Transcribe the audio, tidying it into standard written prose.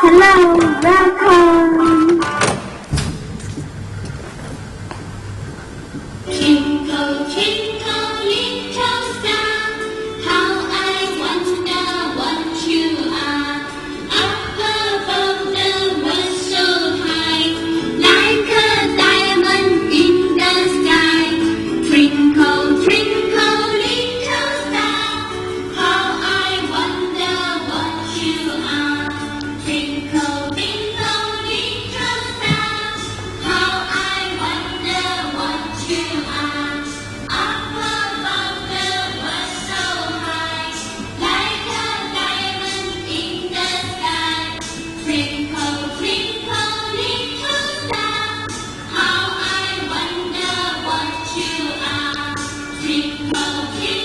Hello, welcome. Twinkle, twinkle, little star, how I wonder what you are. Up above the world so high, like a diamond in the sky. Twinkle, twinkle, little star, how I wonder what you are. Twinkle, twinkle, little star, how I wonder what you are. Up above the world so high, like a diamond in the sky. Twinkle, twinkle, little star, how I wonder what you are. Twinkle, twinkle.